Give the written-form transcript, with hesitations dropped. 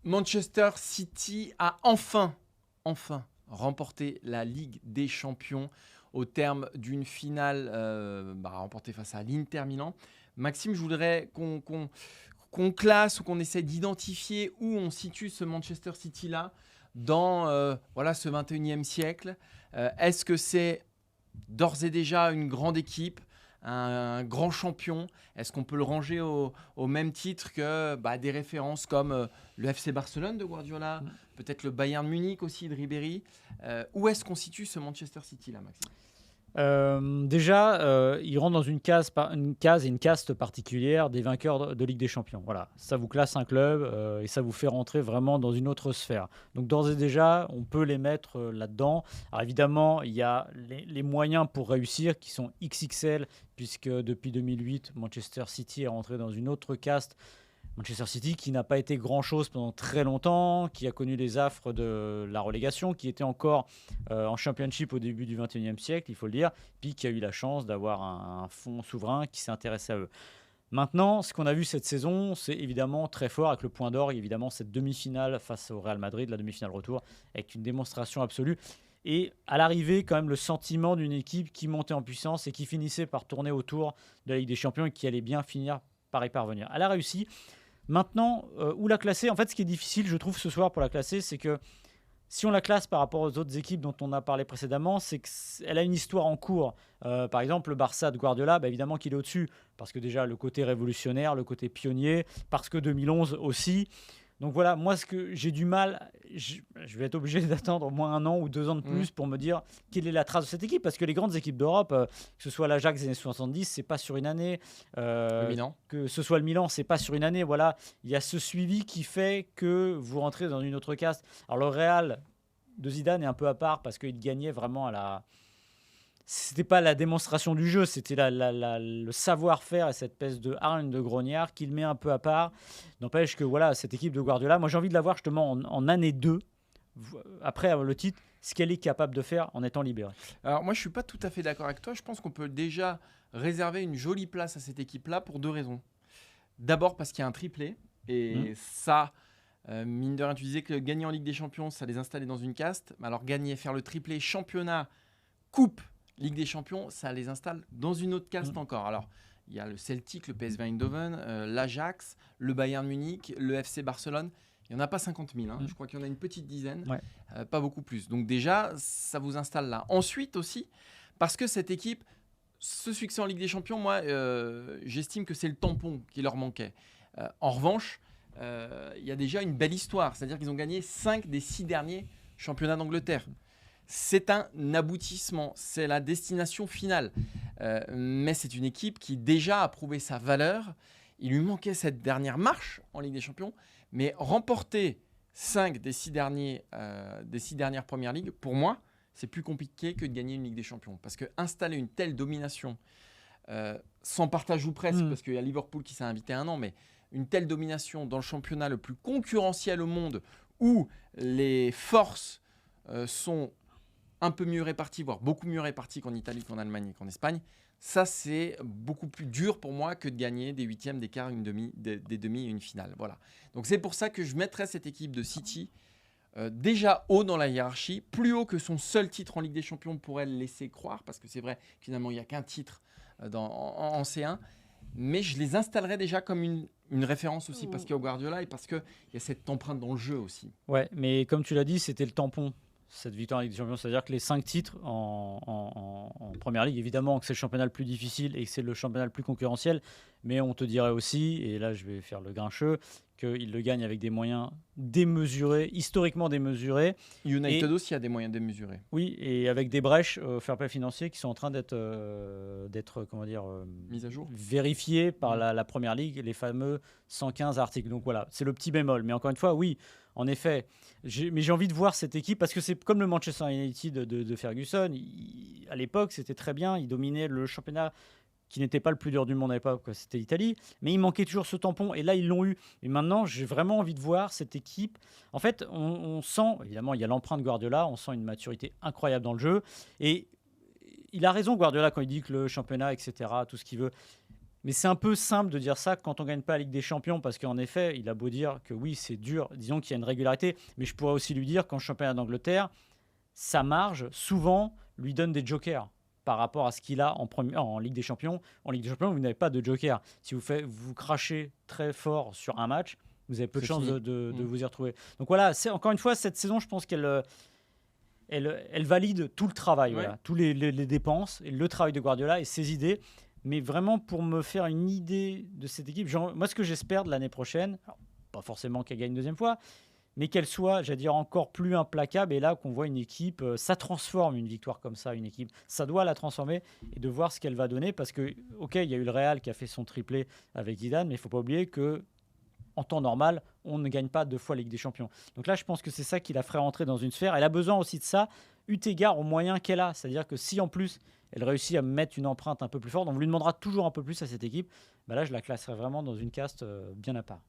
Manchester City a enfin remporté la Ligue des Champions au terme d'une finale remportée face à l'Inter Milan. Maxime, je voudrais qu'on classe ou qu'on essaie d'identifier où on situe ce Manchester City-là dans ce 21e siècle. Est-ce que c'est d'ores et déjà une grande équipe, un grand champion? Est-ce qu'on peut le ranger au même titre que des références comme le FC Barcelone de Guardiola, peut-être le Bayern Munich aussi de Ribéry? Où est-ce qu'on situe ce Manchester City là, Maxime? Déjà, il rentre dans une case et une caste particulière des vainqueurs de Ligue des Champions. Voilà, ça vous classe un club et ça vous fait rentrer vraiment dans une autre sphère. Donc d'ores et déjà, on peut les mettre là-dedans. Alors évidemment, il y a les moyens pour réussir qui sont XXL, puisque depuis 2008, Manchester City est rentré dans une autre caste. Manchester City qui n'a pas été grand-chose pendant très longtemps, qui a connu les affres de la relégation, qui était encore en Championship au début du XXIe siècle, il faut le dire, puis qui a eu la chance d'avoir un fonds souverain qui s'est intéressé à eux. Maintenant, ce qu'on a vu cette saison, c'est évidemment très fort avec le point d'orgue, évidemment cette demi-finale face au Real Madrid, la demi-finale retour, avec une démonstration absolue. Et à l'arrivée, quand même, le sentiment d'une équipe qui montait en puissance et qui finissait par tourner autour de la Ligue des Champions et qui allait bien finir par y parvenir. Elle a réussi. Maintenant, où la classer? En fait, ce qui est difficile, je trouve, ce soir pour la classer, c'est que si on la classe par rapport aux autres équipes dont on a parlé précédemment, c'est qu'elle a une histoire en cours. Par exemple, le Barça de Guardiola, évidemment qu'il est au-dessus, parce que déjà le côté révolutionnaire, le côté pionnier, parce que 2011 aussi. Donc voilà, moi, ce que j'ai du mal, je vais être obligé d'attendre au moins 1 an ou 2 ans de plus pour me dire quelle est la trace de cette équipe. Parce que les grandes équipes d'Europe, que ce soit l'Ajax des années 70, c'est pas sur une année. Le Milan. Que ce soit le Milan, c'est pas sur une année. Voilà, il y a ce suivi qui fait que vous rentrez dans une autre caste. Alors le Real de Zidane est un peu à part parce qu'il gagnait vraiment à la... C'était pas la démonstration du jeu, c'était le savoir-faire et cette espèce de hargne de grognard qu'il met un peu à part. N'empêche que voilà, cette équipe de Guardiola, moi j'ai envie de la voir justement en année 2, après le titre, ce qu'elle est capable de faire en étant libérée. Alors moi je suis pas tout à fait d'accord avec toi, je pense qu'on peut déjà réserver une jolie place à cette équipe-là pour 2 raisons. D'abord parce qu'il y a un triplé, et ça, mine de rien, tu disais que gagner en Ligue des Champions, ça les installait dans une caste. Alors gagner, faire le triplé championnat, coupe, Ligue des Champions, ça les installe dans une autre caste encore. Alors, il y a le Celtic, le PSV Eindhoven, l'Ajax, le Bayern Munich, le FC Barcelone. Il n'y en a pas 50 000, je crois qu'il y en a une petite dizaine, pas beaucoup plus. Donc déjà, ça vous installe là. Ensuite aussi, parce que cette équipe, ce succès en Ligue des Champions, moi, j'estime que c'est le tampon qui leur manquait. En revanche, il y a déjà une belle histoire, c'est-à-dire qu'ils ont gagné 5 des 6 derniers championnats d'Angleterre. C'est un aboutissement, c'est la destination finale. Mais c'est une équipe qui déjà a prouvé sa valeur. Il lui manquait cette dernière marche en Ligue des Champions, mais remporter 5 des 6 dernières Premières Ligues, pour moi, c'est plus compliqué que de gagner une Ligue des Champions. Parce que installer une telle domination, sans partage ou presque, parce qu'il y a Liverpool qui s'est invité 1 an, mais une telle domination dans le championnat le plus concurrentiel au monde, où les forces sont un peu mieux réparties, voire beaucoup mieux réparties qu'en Italie, qu'en Allemagne et qu'en Espagne, ça c'est beaucoup plus dur pour moi que de gagner des huitièmes, des quarts, des demi et une finale. Voilà. Donc c'est pour ça que je mettrais cette équipe de City déjà haut dans la hiérarchie, plus haut que son seul titre en Ligue des Champions pourrait le laisser croire, parce que c'est vrai, finalement il n'y a qu'un titre en C1, mais je les installerais déjà comme une référence aussi, parce qu'il y a Guardiola et parce qu'il y a cette empreinte dans le jeu aussi. Ouais, mais comme tu l'as dit, c'était le tampon, cette victoire en Ligue des Champions. C'est-à-dire que les 5 titres en Première Ligue, évidemment que c'est le championnat le plus difficile et que c'est le championnat le plus concurrentiel, mais on te dirait aussi, et là je vais faire le grincheux, qu'il le gagne avec des moyens démesurés, historiquement démesurés. United aussi a des moyens démesurés. Oui, et avec des brèches fair play financier qui sont en train d'être comment dire, mises à jour, vérifiées par la Première Ligue, les fameux 115 articles. Donc voilà, c'est le petit bémol. Mais encore une fois, oui, en effet, j'ai envie de voir cette équipe parce que c'est comme le Manchester United de Ferguson. À l'époque, c'était très bien, il dominait le championnat qui n'était pas le plus dur du monde à l'époque, c'était l'Italie, mais il manquait toujours ce tampon, et là ils l'ont eu. Et maintenant, j'ai vraiment envie de voir cette équipe. En fait, on sent, évidemment, il y a l'empreinte Guardiola, on sent une maturité incroyable dans le jeu, et il a raison Guardiola quand il dit que le championnat, etc., tout ce qu'il veut, Mais c'est un peu simple de dire ça quand on ne gagne pas la Ligue des Champions, parce qu'en effet, il a beau dire que oui, c'est dur, disons qu'il y a une régularité, mais je pourrais aussi lui dire qu'en championnat d'Angleterre, sa marge, souvent, lui donne des jokers par rapport à ce qu'il a en Ligue des Champions. En Ligue des Champions, vous n'avez pas de joker. Si vous crachez très fort sur un match, vous avez peu de chances de vous y retrouver. Donc voilà, encore une fois, cette saison, je pense qu'elle valide tout le travail, Ouais. voilà, tous les dépenses, et le travail de Guardiola et ses idées. Mais vraiment, pour me faire une idée de cette équipe, moi, ce que j'espère de l'année prochaine, alors, pas forcément qu'elle gagne une deuxième fois, mais qu'elle soit, j'allais dire, encore plus implacable. Et là, qu'on voit une équipe, ça transforme une victoire comme ça, une équipe. Ça doit la transformer et de voir ce qu'elle va donner. Parce que, ok, il y a eu le Real qui a fait son triplé avec Zidane, mais il ne faut pas oublier que en temps normal, on ne gagne pas 2 fois la Ligue des Champions. Donc là, je pense que c'est ça qui la ferait rentrer dans une sphère. Elle a besoin aussi de ça, eu égard aux moyens qu'elle a. C'est-à-dire que si en plus, elle réussit à mettre une empreinte un peu plus forte, on lui demandera toujours un peu plus à cette équipe, bah là, je la classerais vraiment dans une caste bien à part.